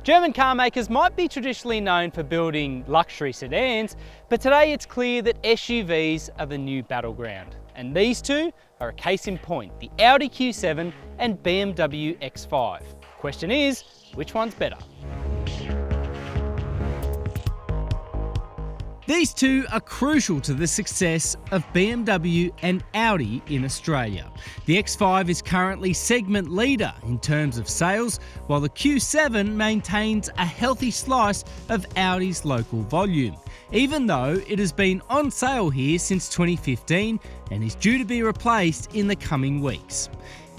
German car makers might be traditionally known for building luxury sedans, but today it's clear that SUVs are the new battleground. And these two are a case in point, the Audi Q7 and BMW X5. Question is, which one's better? These two are crucial to the success of BMW and Audi in Australia. The X5 is currently segment leader in terms of sales, while the Q7 maintains a healthy slice of Audi's local volume, even though it has been on sale here since 2015 and is due to be replaced in the coming weeks.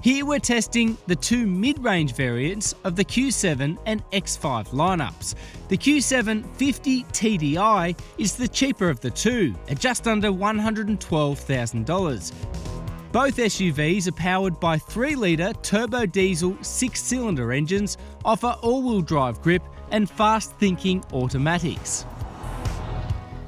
Here we're testing the two mid-range variants of the Q7 and X5 lineups. The Q7 50 TDI is the cheaper of the two, at just under $112,000. Both SUVs are powered by 3-litre turbo diesel 6-cylinder engines, offer all-wheel drive grip and fast-thinking automatics.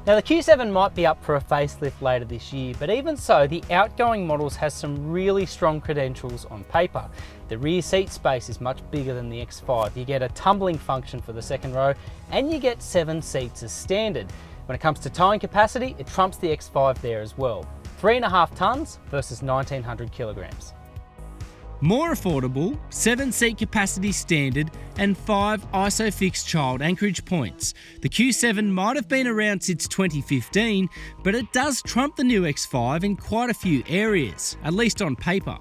Now the Q7 might be up for a facelift later this year, but even so, the outgoing models has some really strong credentials on paper. The rear seat space is much bigger than the X5. You get a tumbling function for the second row, and you get 7 seats as standard. When it comes to towing capacity, it trumps the X5 there as well. 3.5 tonnes versus 1,900 kilograms. More affordable, 7-seat capacity standard and 5 ISOFIX child anchorage points. The Q7 might have been around since 2015, but it does trump the new X5 in quite a few areas, at least on paper.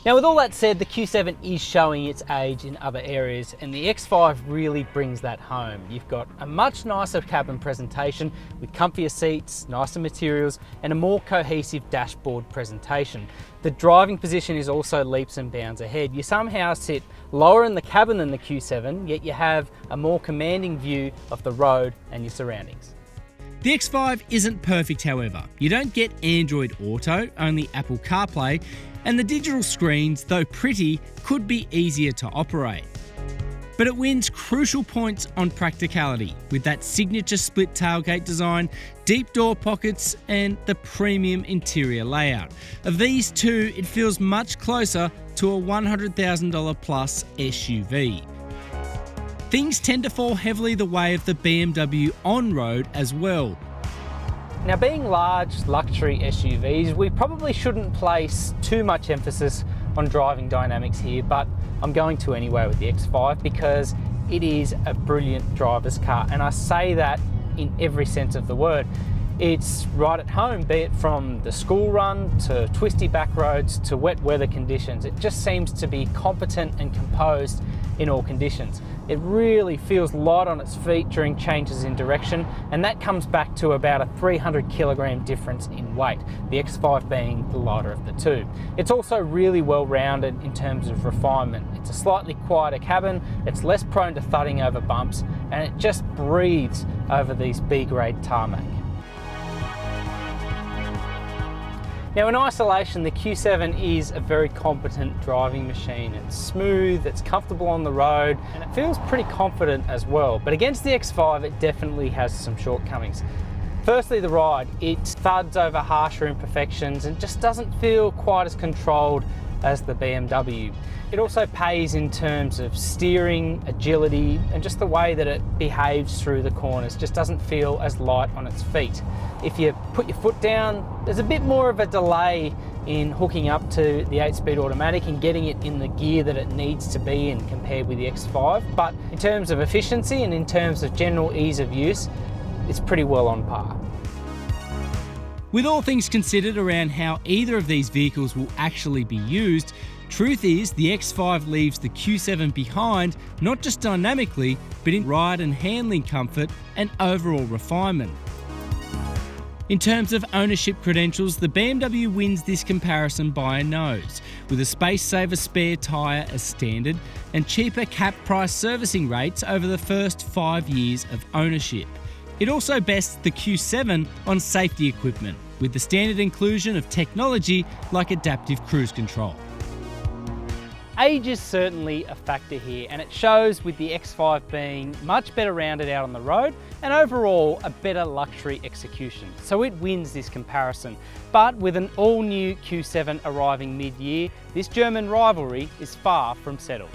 Now with all that said, the Q7 is showing its age in other areas, and the X5 really brings that home. You've got a much nicer cabin presentation with comfier seats, nicer materials and a more cohesive dashboard presentation. The driving position is also leaps and bounds ahead. You somehow sit lower in the cabin than the Q7, yet you have a more commanding view of the road and your surroundings. The X5 isn't perfect, however. You don't get Android Auto, only Apple CarPlay, and the digital screens, though pretty, could be easier to operate. But it wins crucial points on practicality, with that signature split tailgate design, deep door pockets, and the premium interior layout. Of these two, it feels much closer to a $100,000 plus SUV. Things tend to fall heavily the way of the BMW on-road as well. Now, being large luxury SUVs, we probably shouldn't place too much emphasis on driving dynamics here, but I'm going to anyway with the X5 because it is a brilliant driver's car, and I say that in every sense of the word. It's right at home, be it from the school run to twisty back roads to wet weather conditions. It just seems to be competent and composed in all conditions. It really feels light on its feet during changes in direction, and that comes back to about a 300 kilogram difference in weight, the X5 being the lighter of the two. It's also really well rounded in terms of refinement. It's a slightly quieter cabin, it's less prone to thudding over bumps, and it just breathes over these B-grade tarmac. Now in isolation, the Q7 is a very competent driving machine. It's smooth, it's comfortable on the road, and it feels pretty confident as well. But against the X5, it definitely has some shortcomings. Firstly, the ride. It thuds over harsher imperfections and just doesn't feel quite as controlled as the BMW. It also pays in terms of steering, agility, and just the way that it behaves through the corners. Just doesn't feel as light on its feet. If you put your foot down, there's a bit more of a delay in hooking up to the 8-speed automatic and getting it in the gear that it needs to be in compared with the X5. But in terms of efficiency and in terms of general ease of use, it's pretty well on par. With all things considered around how either of these vehicles will actually be used, truth is the X5 leaves the Q7 behind, not just dynamically, but in ride and handling comfort and overall refinement. In terms of ownership credentials, the BMW wins this comparison by a nose, with a space-saver spare tyre as standard and cheaper cap price servicing rates over the first 5 years of ownership. It also bests the Q7 on safety equipment, with the standard inclusion of technology like adaptive cruise control. Age is certainly a factor here, and it shows with the X5 being much better rounded out on the road and overall a better luxury execution. So it wins this comparison. But with an all-new Q7 arriving mid-year, this German rivalry is far from settled.